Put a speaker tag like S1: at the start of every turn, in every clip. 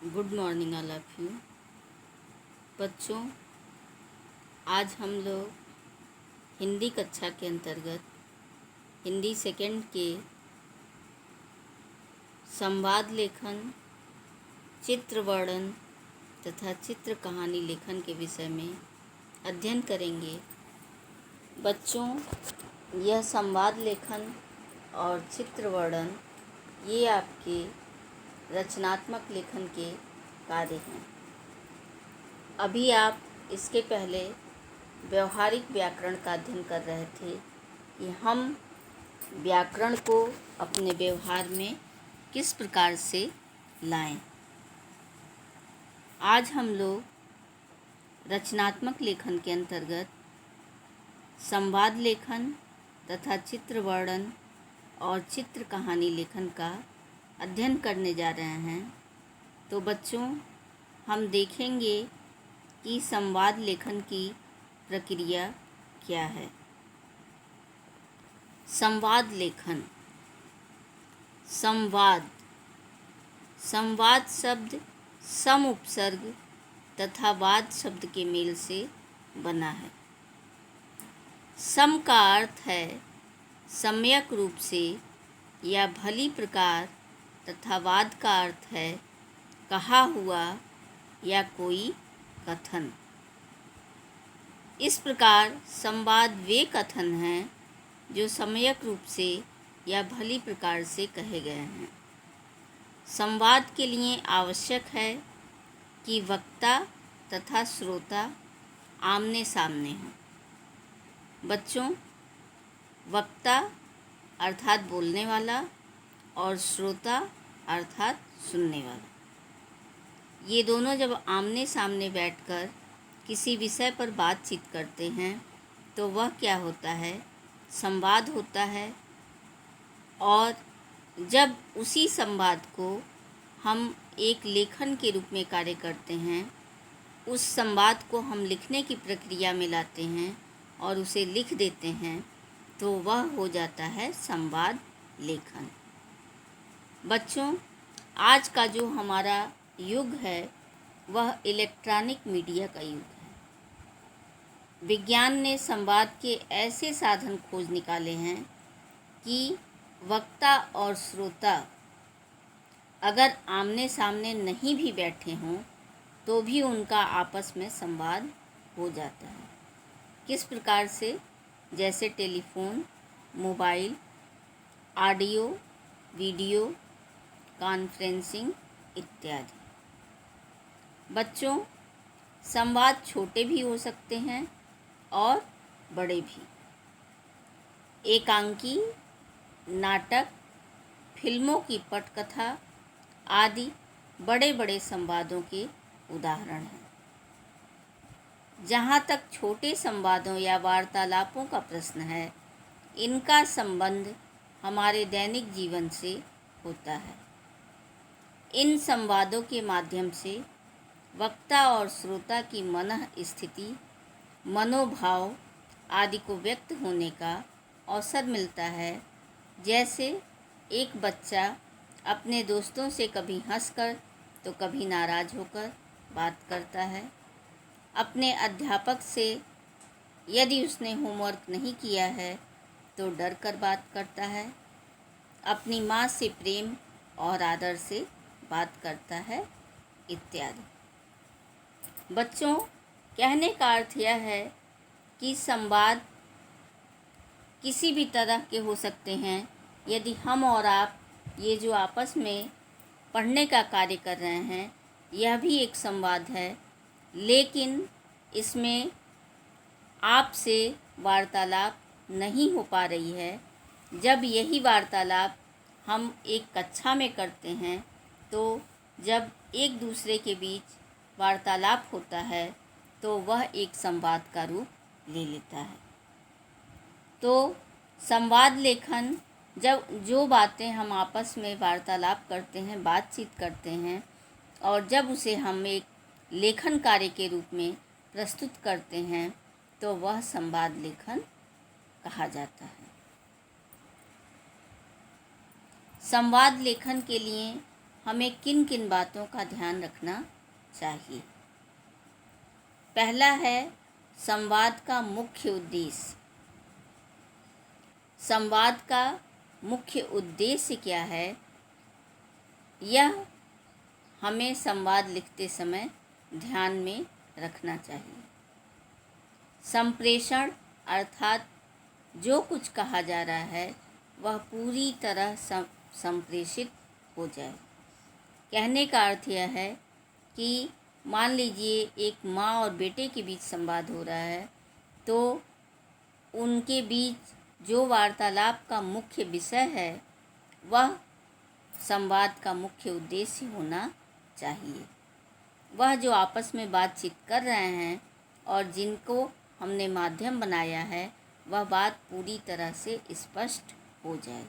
S1: Good morning all of you. बच्चों, आज हम लोग हिंदी कक्षा के अंतर्गत हिंदी सेकंड के संवाद लेखन, चित्र वर्णन तथा चित्र कहानी लेखन के विषय में अध्ययन करेंगे। बच्चों, यह संवाद लेखन और चित्र वर्णन ये आपके रचनात्मक लेखन के कार्य हैं। अभी आप इसके पहले व्यवहारिक व्याकरण का अध्ययन कर रहे थे कि हम व्याकरण को अपने व्यवहार में किस प्रकार से लाएं। आज हम लोग रचनात्मक लेखन के अंतर्गत संवाद लेखन तथा चित्र वर्णन और चित्र कहानी लेखन का अध्ययन करने जा रहे हैं। तो बच्चों, हम देखेंगे कि संवाद लेखन की प्रक्रिया क्या है। संवाद लेखन। संवाद शब्द सम उपसर्ग तथा वाद शब्द के मेल से बना है। सम का अर्थ है सम्यक रूप से या भली प्रकार तथा वाद का अर्थ है कहा हुआ या कोई कथन। इस प्रकार संवाद वे कथन हैं जो सम्यक रूप से या भली प्रकार से कहे गए हैं। संवाद के लिए आवश्यक है कि वक्ता तथा श्रोता आमने सामने हों। बच्चों, वक्ता अर्थात बोलने वाला और श्रोता अर्थात सुनने वाला, ये दोनों जब आमने सामने बैठकर किसी विषय पर बातचीत करते हैं तो वह क्या होता है, संवाद होता है। और जब उसी संवाद को हम एक लेखन के रूप में कार्य करते हैं, उस संवाद को हम लिखने की प्रक्रिया में लाते हैं और उसे लिख देते हैं, तो वह हो जाता है संवाद लेखन। बच्चों, आज का जो हमारा युग है वह इलेक्ट्रॉनिक मीडिया का युग है। विज्ञान ने संवाद के ऐसे साधन खोज निकाले हैं कि वक्ता और श्रोता अगर आमने सामने नहीं भी बैठे हों तो भी उनका आपस में संवाद हो जाता है। किस प्रकार से? जैसे telephone, mobile, audio, video conferencing इत्यादि। बच्चों, संवाद छोटे भी हो सकते हैं और बड़े भी। एकांकी, नाटक, फिल्मों की पटकथा आदि बड़े बड़े संवादों के उदाहरण हैं। जहाँ तक छोटे संवादों या वार्तालापों का प्रश्न है, इनका संबंध हमारे दैनिक जीवन से होता है। इन संवादों के माध्यम से वक्ता और श्रोता की मन स्थिति, मनोभाव आदि को व्यक्त होने का अवसर मिलता है। जैसे एक बच्चा अपने दोस्तों से कभी हंसकर तो कभी नाराज़ होकर बात करता है। अपने अध्यापक से यदि उसने होमवर्क नहीं किया है तो डर कर बात करता है। अपनी माँ से प्रेम और आदर से बात करता है इत्यादि। बच्चों, कहने का अर्थ यह है कि संवाद किसी भी तरह के हो सकते हैं। यदि हम और आप ये जो आपस में पढ़ने का कार्य कर रहे हैं, यह भी एक संवाद है, लेकिन इसमें आपसे वार्तालाप नहीं हो पा रही है। जब यही वार्तालाप हम एक कक्षा में करते हैं तो जब एक दूसरे के बीच वार्तालाप होता है तो वह एक संवाद का रूप ले लेता है। तो संवाद लेखन, जब जो बातें हम आपस में वार्तालाप करते हैं, बातचीत करते हैं, और जब उसे हम एक लेखन कार्य के रूप में प्रस्तुत करते हैं तो वह संवाद लेखन कहा जाता है। संवाद लेखन के लिए हमें किन किन बातों का ध्यान रखना चाहिए। पहला है संवाद का मुख्य उद्देश्य। संवाद का मुख्य उद्देश्य क्या है, यह हमें संवाद लिखते समय ध्यान में रखना चाहिए। संप्रेषण अर्थात जो कुछ कहा जा रहा है वह पूरी तरह संप्रेषित हो जाए। कहने का अर्थ यह है कि मान लीजिए एक माँ और बेटे के बीच संवाद हो रहा है, तो उनके बीच जो वार्तालाप का मुख्य विषय है वह संवाद का मुख्य उद्देश्य होना चाहिए। वह जो आपस में बातचीत कर रहे हैं और जिनको हमने माध्यम बनाया है वह बात पूरी तरह से स्पष्ट हो जाए।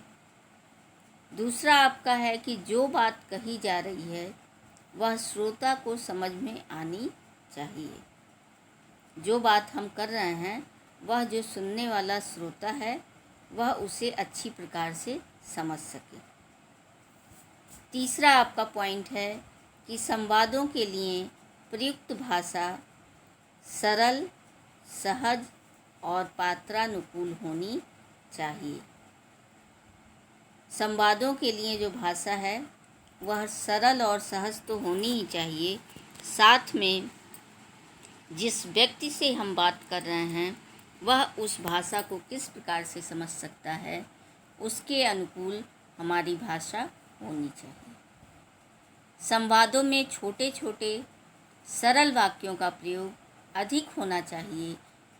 S1: दूसरा आपका है कि जो बात कही जा रही है वह श्रोता को समझ में आनी चाहिए। जो बात हम कर रहे हैं वह जो सुनने वाला श्रोता है वह उसे अच्छी प्रकार से समझ सके। तीसरा आपका पॉइंट है कि संवादों के लिए प्रयुक्त भाषा सरल, सहज और पात्रानुकूल होनी चाहिए। संवादों के लिए जो भाषा है वह सरल और सहज तो होनी ही चाहिए, साथ में जिस व्यक्ति से हम बात कर रहे हैं वह उस भाषा को किस प्रकार से समझ सकता है उसके अनुकूल हमारी भाषा होनी चाहिए। संवादों में छोटे छोटे सरल वाक्यों का प्रयोग अधिक होना चाहिए,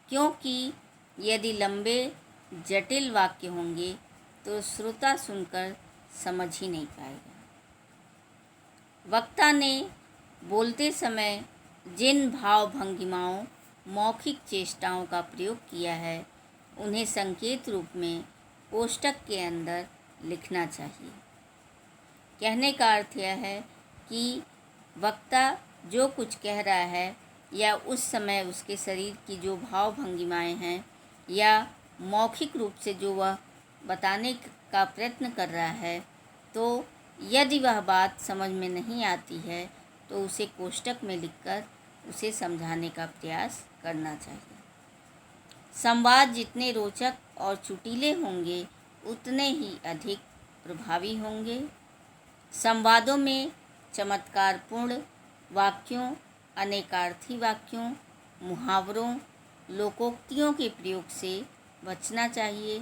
S1: क्योंकि यदि लंबे जटिल वाक्य होंगे तो श्रोता सुनकर समझ ही नहीं पाएगा। वक्ता ने बोलते समय जिन भाव भंगिमाओं, मौखिक चेष्टाओं का प्रयोग किया है उन्हें संकेत रूप में कोष्ठक के अंदर लिखना चाहिए। कहने का अर्थ यह है कि वक्ता जो कुछ कह रहा है या उस समय उसके शरीर की जो भाव भंगिमाएं हैं या मौखिक रूप से जो वह बताने का प्रयत्न कर रहा है, तो यदि वह बात समझ में नहीं आती है तो उसे कोष्ठक में लिखकर उसे समझाने का प्रयास करना चाहिए। संवाद जितने रोचक और चुटीले होंगे उतने ही अधिक प्रभावी होंगे। संवादों में चमत्कारपूर्ण वाक्यों, अनेकार्थी वाक्यों, मुहावरों, लोकोक्तियों के प्रयोग से बचना चाहिए,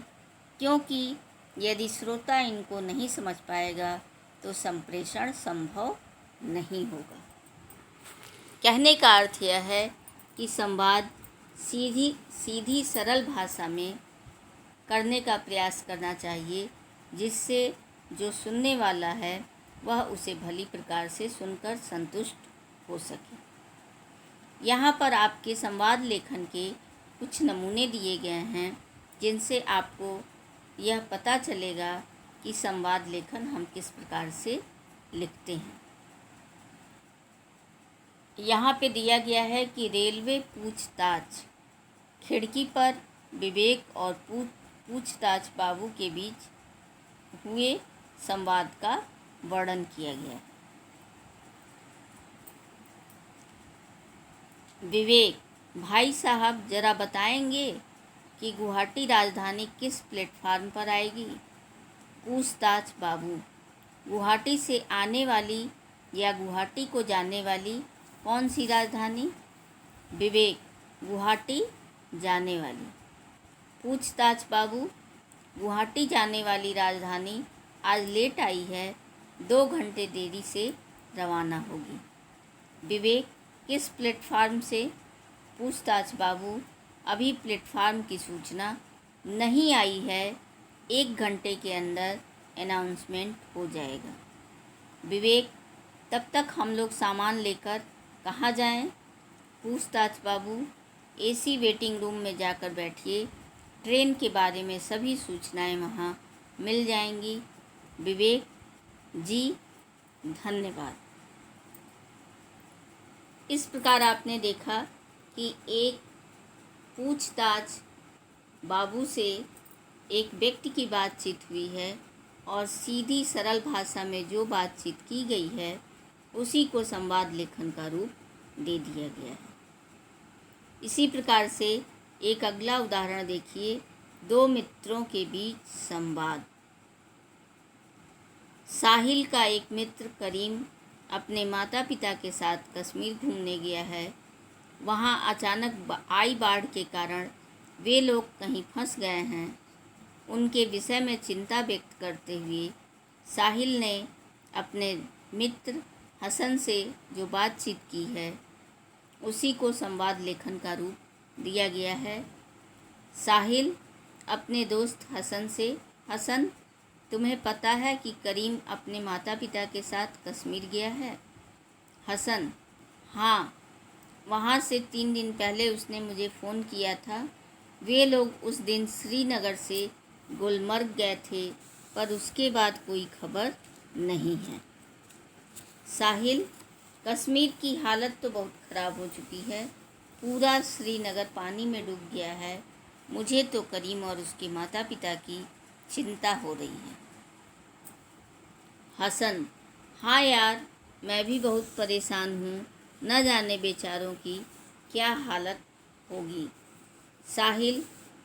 S1: क्योंकि यदि श्रोता इनको नहीं समझ पाएगा तो संप्रेषण संभव नहीं होगा। कहने का अर्थ यह है कि संवाद सीधी सरल भाषा में करने का प्रयास करना चाहिए, जिससे जो सुनने वाला है वह उसे भली प्रकार से सुनकर संतुष्ट हो सके। यहाँ पर आपके संवाद लेखन के कुछ नमूने दिए गए हैं, जिनसे आपको यह पता चलेगा कि संवाद लेखन हम किस प्रकार से लिखते हैं। यहाँ पे दिया गया है कि रेलवे पूछताछ, खिड़की पर विवेक और पूछताछ बाबू के बीच हुए संवाद का वर्णन किया गया है। विवेक: भाई साहब ज़रा बताएंगे कि गुवाहाटी राजधानी किस प्लेटफार्म पर आएगी। पूछताछ बाबू: गुवाहाटी से आने वाली या गुवाहाटी को जाने वाली कौन सी राजधानी। विवेक: गुवाहाटी जाने वाली। पूछताछ बाबू: गुवाहाटी जाने वाली राजधानी आज लेट आई है, 2 घंटे देरी से रवाना होगी। विवेक: किस प्लेटफार्म से। पूछताछ बाबू: अभी प्लेटफार्म की सूचना नहीं आई है, 1 घंटे के अंदर अनाउंसमेंट हो जाएगा। विवेक: तब तक हम लोग सामान लेकर कहाँ जाएं। पूछताछ बाबू: एसी वेटिंग रूम में जाकर बैठिए, ट्रेन के बारे में सभी सूचनाएं वहाँ मिल जाएंगी। विवेक: जी धन्यवाद। इस प्रकार आपने देखा कि एक पूछताछ बाबू से एक व्यक्ति की बातचीत हुई है और सीधी सरल भाषा में जो बातचीत की गई है उसी को संवाद लेखन का रूप दे दिया गया है। इसी प्रकार से एक अगला उदाहरण देखिए, दो मित्रों के बीच संवाद। साहिल का एक मित्र करीम अपने माता पिता के साथ कश्मीर घूमने गया है। वहाँ अचानक आई बाढ़ के कारण वे लोग कहीं फंस गए हैं। उनके विषय में चिंता व्यक्त करते हुए साहिल ने अपने मित्र हसन से जो बातचीत की है उसी को संवाद लेखन का रूप दिया गया है। साहिल अपने दोस्त हसन से, हसन तुम्हें पता है कि करीम अपने माता पिता के साथ कश्मीर गया है? हसन हाँ, वहाँ से 3 दिन पहले उसने मुझे फ़ोन किया था। वे लोग उस दिन श्रीनगर से गुलमर्ग गए थे, पर उसके बाद कोई खबर नहीं है। साहिल कश्मीर की हालत तो बहुत ख़राब हो चुकी है, पूरा श्रीनगर पानी में डूब गया है। मुझे तो करीम और उसके माता पिता की चिंता हो रही है। हसन हाँ यार, मैं भी बहुत परेशान हूँ, न जाने बेचारों की क्या हालत होगी। साहिल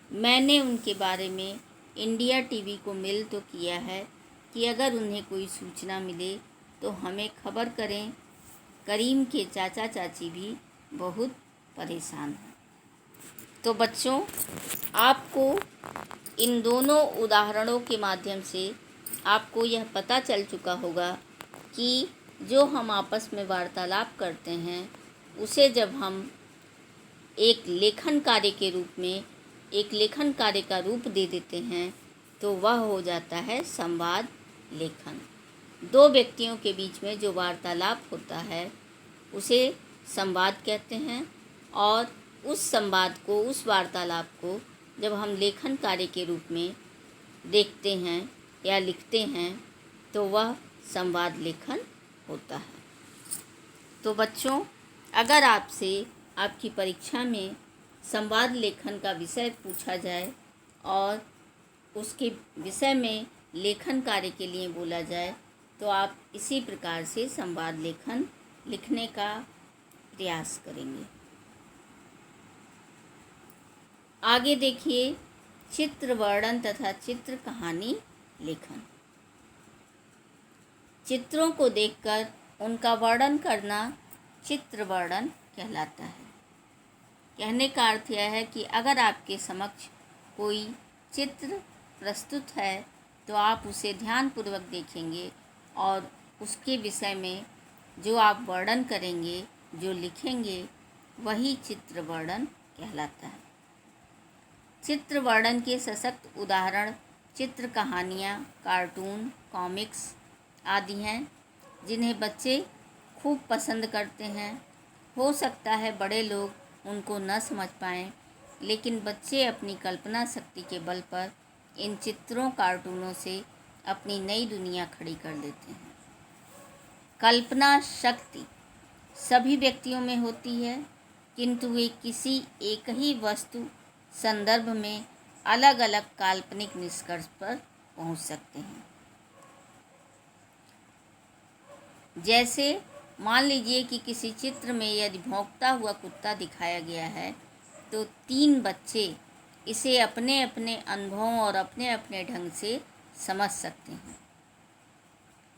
S1: मैंने उनके बारे में इंडिया टीवी को मेल तो किया है कि अगर उन्हें कोई सूचना मिले तो हमें खबर करें। करीम के चाचा चाची भी बहुत परेशान हैं। तो बच्चों, आपको इन दोनों उदाहरणों के माध्यम से आपको यह पता चल चुका होगा कि जो हम आपस में वार्तालाप करते हैं उसे जब हम एक लेखन कार्य के रूप में, एक लेखन कार्य का रूप दे देते हैं तो वह हो जाता है संवाद लेखन। दो व्यक्तियों के बीच में जो वार्तालाप होता है उसे संवाद कहते हैं, और उस संवाद को, उस वार्तालाप को जब हम लेखन कार्य के रूप में देखते हैं या लिखते हैं तो वह संवाद लेखन होता है। तो बच्चों, अगर आपसे आपकी परीक्षा में संवाद लेखन का विषय पूछा जाए और उसके विषय में लेखन कार्य के लिए बोला जाए तो आप इसी प्रकार से संवाद लेखन लिखने का प्रयास करेंगे। आगे देखिए, चित्र वर्णन तथा चित्र कहानी लेखन। चित्रों को देखकर उनका वर्णन करना चित्र वर्णन कहलाता है। कहने का अर्थ यह है कि अगर आपके समक्ष कोई चित्र प्रस्तुत है तो आप उसे ध्यानपूर्वक देखेंगे और उसके विषय में जो आप वर्णन करेंगे, जो लिखेंगे, वही चित्र वर्णन कहलाता है। चित्र वर्णन के सशक्त उदाहरण चित्र कहानियाँ, कार्टून, कॉमिक्स आदि हैं जिन्हें बच्चे खूब पसंद करते हैं। हो सकता है बड़े लोग उनको न समझ पाएँ, लेकिन बच्चे अपनी कल्पना शक्ति के बल पर इन चित्रों, कार्टूनों से अपनी नई दुनिया खड़ी कर देते हैं। कल्पना शक्ति सभी व्यक्तियों में होती है, किंतु वे किसी एक ही वस्तु, संदर्भ में अलग अलग काल्पनिक निष्कर्ष पर पहुंच सकते हैं। जैसे मान लीजिए कि किसी चित्र में यदि भौंकता हुआ कुत्ता दिखाया गया है तो 3 बच्चे इसे अपने अपने अनुभवों और अपने अपने ढंग से समझ सकते हैं।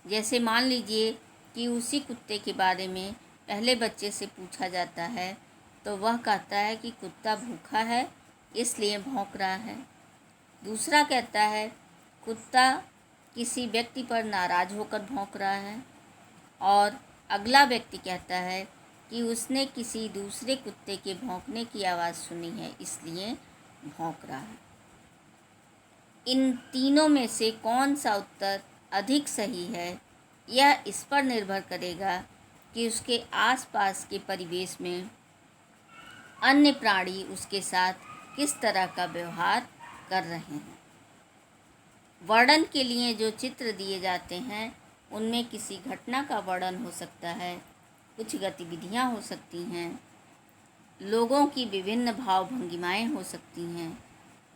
S1: जैसे मान लीजिए कि उसी कुत्ते के बारे में पहले बच्चे से पूछा जाता है तो वह कहता है कि कुत्ता भूखा है इसलिए भौंक रहा है। दूसरा कहता है कुत्ता किसी व्यक्ति पर नाराज़ होकर भौंक रहा है, और अगला व्यक्ति कहता है कि उसने किसी दूसरे कुत्ते के भौंकने की आवाज़ सुनी है इसलिए भौंक रहा है। इन तीनों में से कौन सा उत्तर अधिक सही है, यह इस पर निर्भर करेगा कि उसके आसपास के परिवेश में अन्य प्राणी उसके साथ किस तरह का व्यवहार कर रहे हैं। वर्णन के लिए जो चित्र दिए जाते हैं उनमें किसी घटना का वर्णन हो सकता है, कुछ गतिविधियां हो सकती हैं, लोगों की विभिन्न भाव भंगिमाएँ हो सकती हैं,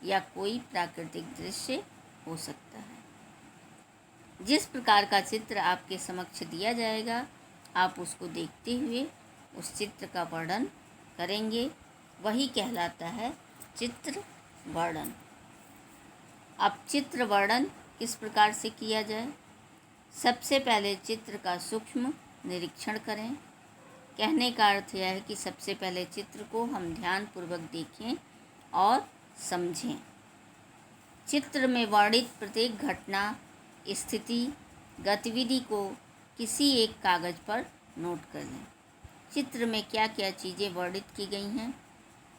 S1: या कोई प्राकृतिक दृश्य हो सकता है। जिस प्रकार का चित्र आपके समक्ष दिया जाएगा, आप उसको देखते हुए उस चित्र का वर्णन करेंगे, वही कहलाता है चित्र वर्णन। अब चित्र वर्णन किस प्रकार से किया जाए? सबसे पहले चित्र का सूक्ष्म निरीक्षण करें। कहने का अर्थ यह है कि सबसे पहले चित्र को हम ध्यानपूर्वक देखें और समझें। चित्र में वर्णित प्रत्येक घटना, स्थिति, गतिविधि को किसी एक कागज़ पर नोट कर लें। चित्र में क्या क्या चीज़ें वर्णित की गई हैं,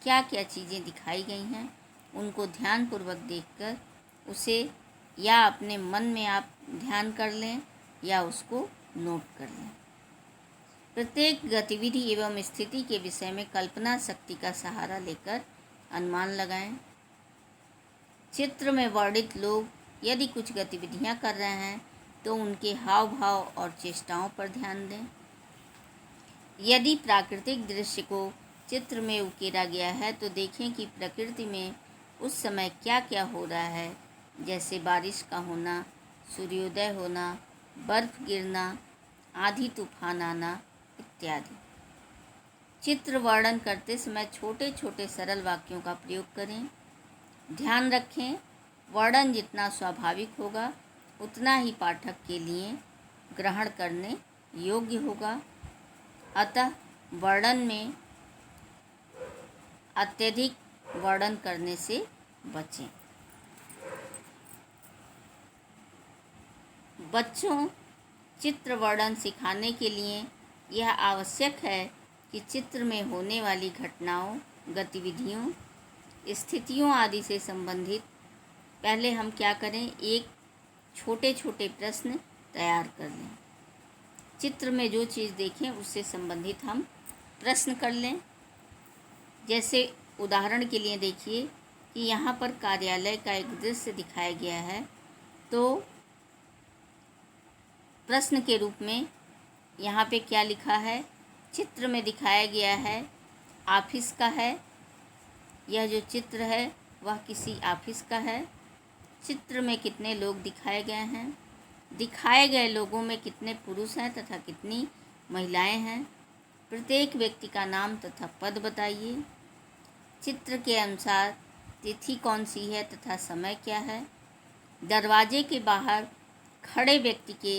S1: क्या क्या चीज़ें दिखाई गई हैं, उनको ध्यानपूर्वक देखकर उसे या अपने मन में आप ध्यान कर लें या उसको नोट कर लें। प्रत्येक गतिविधि एवं स्थिति के विषय में कल्पना शक्ति का सहारा लेकर अनुमान लगाएं। चित्र में वर्णित लोग यदि कुछ गतिविधियां कर रहे हैं तो उनके हाव भाव और चेष्टाओं पर ध्यान दें। यदि प्राकृतिक दृश्य को चित्र में उकेरा गया है तो देखें कि प्रकृति में उस समय क्या क्या हो रहा है, जैसे बारिश का होना, सूर्योदय होना, बर्फ गिरना, आंधी तूफान आना इत्यादि। चित्र वर्णन करते समय छोटे छोटे सरल वाक्यों का प्रयोग करें। ध्यान रखें, वर्णन जितना स्वाभाविक होगा उतना ही पाठक के लिए ग्रहण करने योग्य होगा। अतः वर्णन में अत्यधिक वर्णन करने से बचें। बच्चों, चित्र वर्णन सिखाने के लिए यह आवश्यक है कि चित्र में होने वाली घटनाओं, गतिविधियों, स्थितियों आदि से संबंधित पहले हम क्या करें, एक छोटे छोटे प्रश्न तैयार कर लें। चित्र में जो चीज़ देखें उससे संबंधित हम प्रश्न कर लें। जैसे उदाहरण के लिए देखिए कि यहाँ पर कार्यालय का एक दृश्य दिखाया गया है, तो प्रश्न के रूप में यहाँ पे क्या लिखा है, चित्र में दिखाया गया है ऑफिस का है। यह जो चित्र है वह किसी ऑफिस का है। चित्र में कितने लोग दिखाए गए हैं, दिखाए गए लोगों में कितने पुरुष हैं तथा कितनी महिलाएं हैं, प्रत्येक व्यक्ति का नाम तथा पद बताइए। चित्र के अनुसार तिथि कौन सी है तथा समय क्या है। दरवाजे के बाहर खड़े व्यक्ति के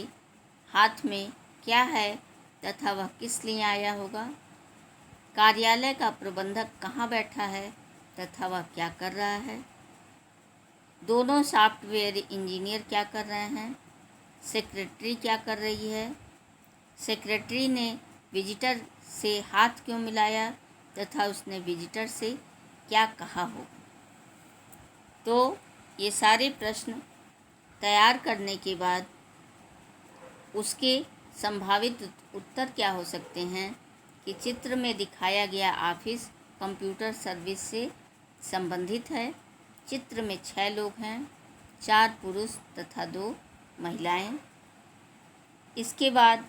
S1: हाथ में क्या है तथा वह किस लिए आया होगा। कार्यालय का प्रबंधक कहाँ बैठा है तथा वह क्या कर रहा है। दोनों सॉफ्टवेयर इंजीनियर क्या कर रहे हैं। सेक्रेटरी क्या कर रही है। सेक्रेटरी ने विजिटर से हाथ क्यों मिलाया तथा उसने विजिटर से क्या कहा हो। तो ये सारे प्रश्न तैयार करने के बाद उसके संभावित उत्तर क्या हो सकते हैं कि चित्र में दिखाया गया ऑफिस कंप्यूटर सर्विस से संबंधित है। चित्र में 6 लोग हैं, 4 पुरुष तथा 2 महिलाएं। इसके बाद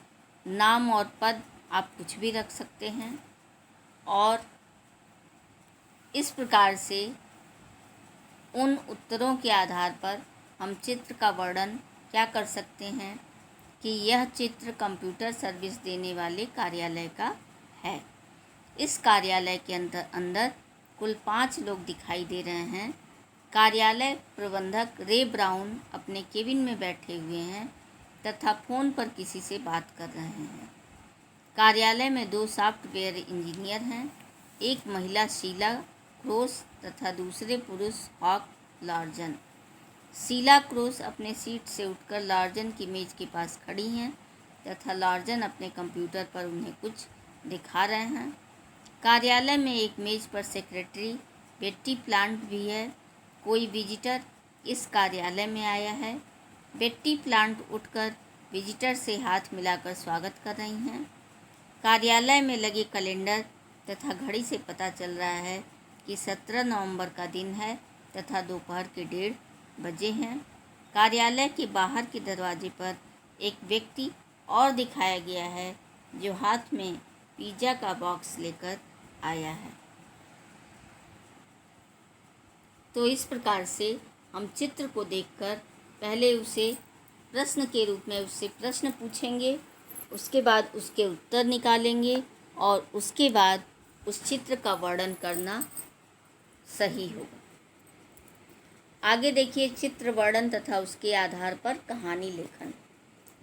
S1: नाम और पद आप कुछ भी रख सकते हैं। और इस प्रकार से उन उत्तरों के आधार पर हम चित्र का वर्णन क्या कर सकते हैं कि यह चित्र कंप्यूटर सर्विस देने वाले कार्यालय का है। इस कार्यालय के अंदर कुल 5 लोग दिखाई दे रहे हैं। कार्यालय प्रबंधक रे ब्राउन अपने केबिन में बैठे हुए हैं तथा फ़ोन पर किसी से बात कर रहे हैं। कार्यालय में 2 सॉफ्टवेयर इंजीनियर हैं, एक महिला शीला क्रोस तथा दूसरे पुरुष हॉक लार्जन। शीला क्रोस अपने सीट से उठकर लार्जन की मेज के पास खड़ी हैं तथा लार्जन अपने कंप्यूटर पर उन्हें कुछ दिखा रहे हैं। कार्यालय में एक मेज पर सेक्रेटरी बेट्टी प्लांट भी है। कोई विजिटर इस कार्यालय में आया है। बेट्टी प्लांट उठकर विजिटर से हाथ मिलाकर स्वागत कर रही हैं। कार्यालय में लगे कैलेंडर तथा घड़ी से पता चल रहा है कि 17 नवंबर का दिन है तथा दोपहर के 1:30 बजे हैं। कार्यालय के बाहर के दरवाजे पर एक व्यक्ति और दिखाया गया है जो हाथ में पिज़्ज़ा का बॉक्स लेकर आया है। तो इस प्रकार से हम चित्र को देखकर पहले उसे प्रश्न के रूप में उससे प्रश्न पूछेंगे, उसके बाद उसके उत्तर निकालेंगे और उसके बाद उस चित्र का वर्णन करना सही होगा। आगे देखिए, चित्र वर्णन तथा उसके आधार पर कहानी लेखन।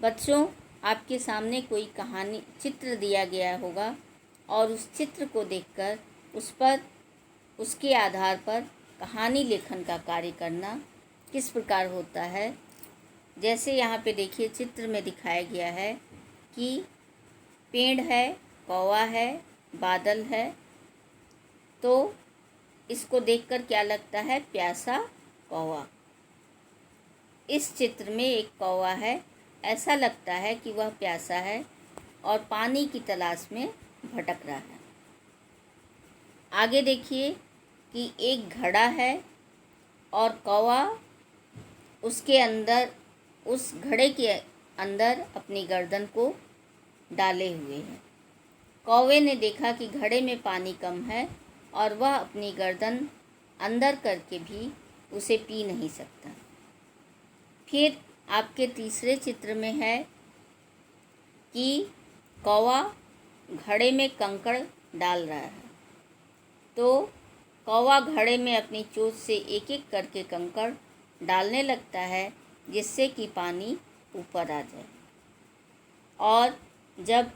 S1: बच्चों, आपके सामने कोई कहानी चित्र दिया गया होगा और उस चित्र को देखकर उस पर उसके आधार पर कहानी लेखन का कार्य करना किस प्रकार होता है। जैसे यहाँ पे देखिए, चित्र में दिखाया गया है कि पेड़ है, कौवा है, बादल है। तो इसको देखकर क्या लगता है? प्यासा कौवा। इस चित्र में एक कौवा है, ऐसा लगता है कि वह प्यासा है और पानी की तलाश में भटक रहा है। आगे देखिए कि एक घड़ा है और कौवा उसके अंदर, उस घड़े के अंदर अपनी गर्दन को डाले हुए है। कौवे ने देखा कि घड़े में पानी कम है और वह अपनी गर्दन अंदर करके भी उसे पी नहीं सकता। फिर आपके तीसरे चित्र में है कि कौवा घड़े में कंकड़ डाल रहा है। तो कौवा घड़े में अपनी चोंच से एक एक करके कंकड़ डालने लगता है, जिससे कि पानी ऊपर आ जाए। और जब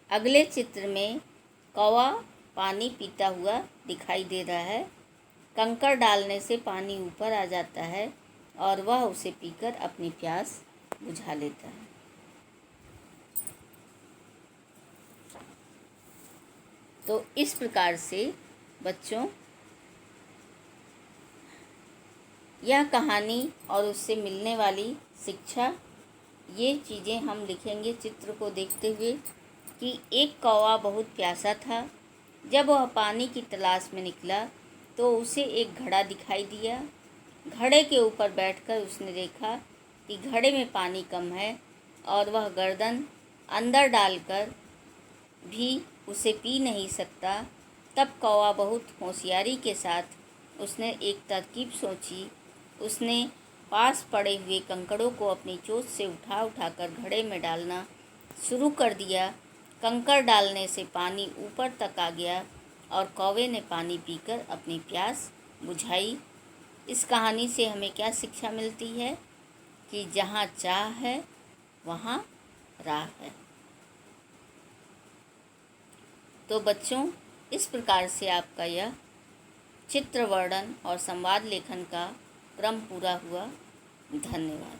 S1: अगले चित्र में कौवा पानी पीता हुआ दिखाई दे रहा है, कंकड़ डालने से पानी ऊपर आ जाता है और वह उसे पीकर अपनी प्यास बुझा लेता है। तो इस प्रकार से बच्चों, यह कहानी और उससे मिलने वाली शिक्षा, ये चीज़ें हम लिखेंगे चित्र को देखते हुए कि एक कौवा बहुत प्यासा था। जब वह पानी की तलाश में निकला तो उसे एक घड़ा दिखाई दिया। घड़े के ऊपर बैठकर उसने देखा कि घड़े में पानी कम है और वह गर्दन अंदर डालकर भी उसे पी नहीं सकता। तब कौवा बहुत होशियारी के साथ उसने एक तरकीब सोची। उसने पास पड़े हुए कंकड़ों को अपनी चोंच से उठा उठाकर घड़े में डालना शुरू कर दिया। कंकड़ डालने से पानी ऊपर तक आ गया और कौवे ने पानी पीकर अपनी प्यास बुझाई। इस कहानी से हमें क्या शिक्षा मिलती है कि जहाँ चाह है वहाँ राह है। तो बच्चों, इस प्रकार से आपका यह चित्र वर्णन और संवाद लेखन का क्रम पूरा हुआ। धन्यवाद।